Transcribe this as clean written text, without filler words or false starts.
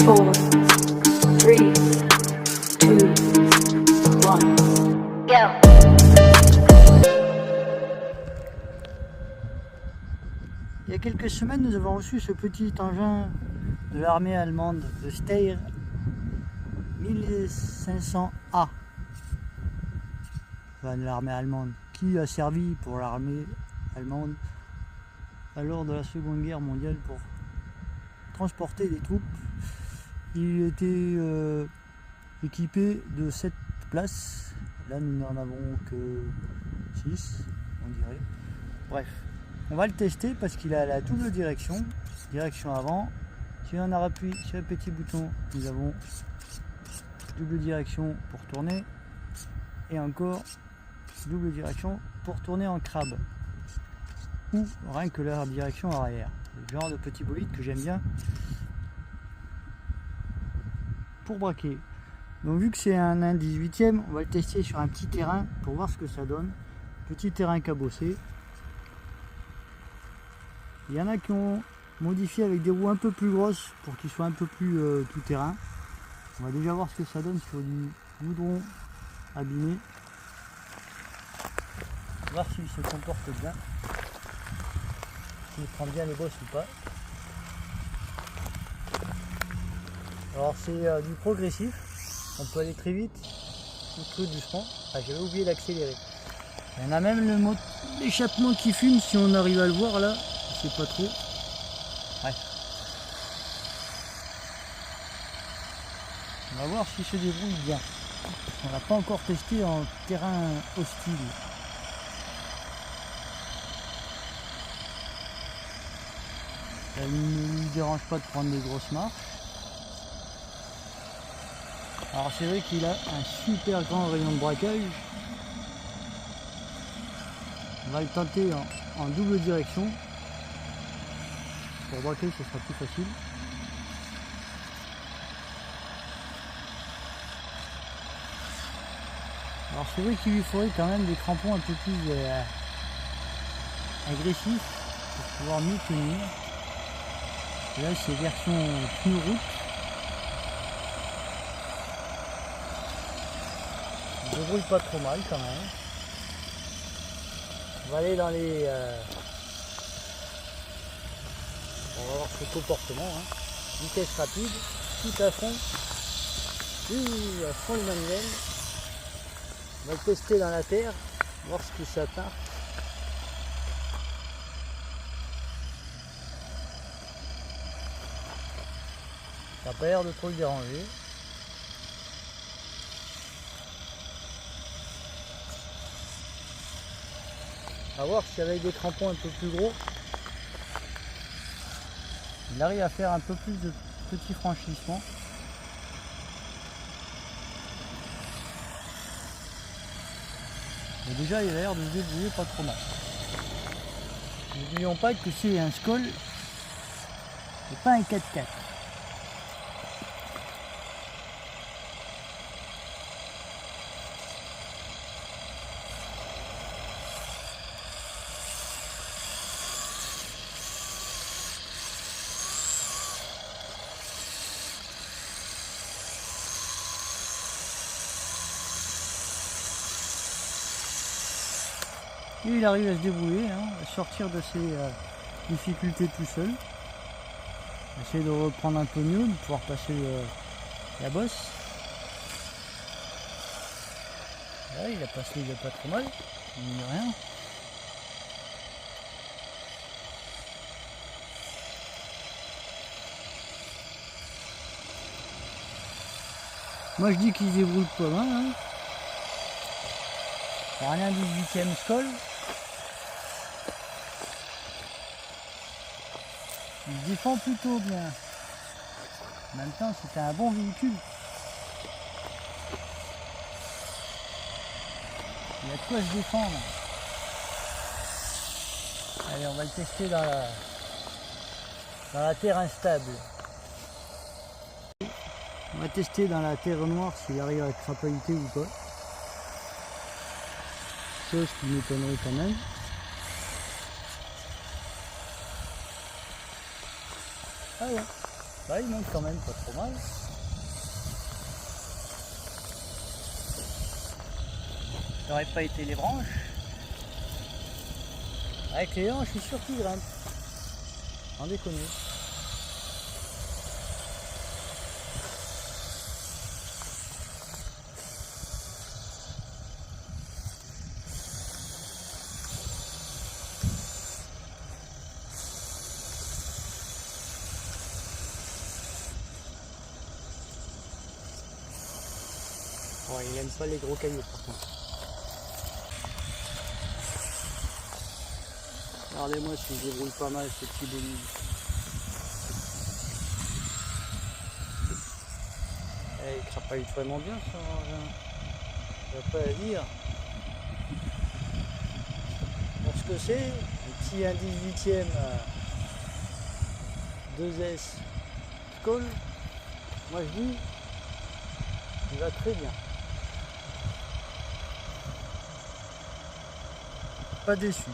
4, 3, 2, 1. Go. Il y a quelques semaines, nous avons reçu ce petit engin de l'armée allemande, le Steyr 1500A. Enfin, de l'armée allemande, qui a servi pour l'armée allemande lors de la Seconde Guerre mondiale pour transporter des troupes. Il était équipé de 7 places. Là, nous n'en avons que 6, on dirait. Bref, on va le tester parce qu'il a la double direction avant. Si on appuie sur le petit bouton, nous avons double direction pour tourner et encore double direction pour tourner en crabe ou rien que la direction arrière. Le genre de petit bolide que j'aime bien pour braquer. Donc vu que c'est un 1/18e, on va le tester sur un petit terrain pour voir ce que ça donne. Petit terrain cabossé. Il y en a qui ont modifié avec des roues un peu plus grosses pour qu'il soit un peu plus tout terrain. On va déjà voir ce que ça donne sur du goudron abîmé. Voir s'il se comporte bien, s'il prend bien les bosses ou pas. Alors c'est du progressif, on peut aller très vite ou très doucement. Ah, j'avais oublié d'accélérer. Il y en a même l'échappement qui fume, si on arrive à le voir là, je sais pas trop. Ouais. On va voir s'il se débrouille bien. On l'a pas encore testé en terrain hostile. Ça ne lui dérange pas de prendre des grosses marches. Alors c'est vrai qu'il a un super grand rayon de braquage. On va le tenter en double direction. Pour braquer, ce sera plus facile. Alors c'est vrai qu'il lui faudrait quand même des crampons un peu plus agressifs pour pouvoir mieux tenir. Et là c'est version pneu route. Il ne débrouille pas trop mal quand même. On va aller dans les... on va voir ce comportement. Hein. Vitesse rapide, tout à fond. À fond le manuel. On va le tester dans la terre, voir ce que ça part. Ça n'a pas l'air de trop le déranger. On va voir si avec des crampons un peu plus gros, il arrive à faire un peu plus de petits franchissements. Mais déjà il a l'air de se débrouiller pas trop mal. N'oublions pas que c'est un Skoll et pas un 4x4. Et il arrive à se débrouiller, hein, à sortir de ses difficultés tout seul. Essayer de reprendre un peu mieux, de pouvoir passer la bosse. Là, il a passé il pas trop mal, il n'y a rien. Moi je dis qu'il se débrouille pas mal. Hein. Rien 18e Skoll. Il se défend plutôt bien. En même temps, c'était un bon véhicule. Il y a de quoi se défendre. Allez, on va le tester dans la terre instable. On va tester dans la terre noire s'il arrive à crapahuter ou pas. Chose qui m'étonnerait quand même. Ah ouais, Bah, il monte quand même pas trop mal. Ça n'aurait pas été les branches. Avec les hanches, je suis sûr qu'il grimpe. Sans déconner. Ouais, il aime pas les gros cailloux par contre. Regardez-moi si je débrouille pas mal ce petit bonhomme. Il crapahute vraiment bien ça, il n'y a pas à dire. Pour ce que c'est, un petit 1/18e 2S Skoll, moi je dis, il va très bien. Pas déçu.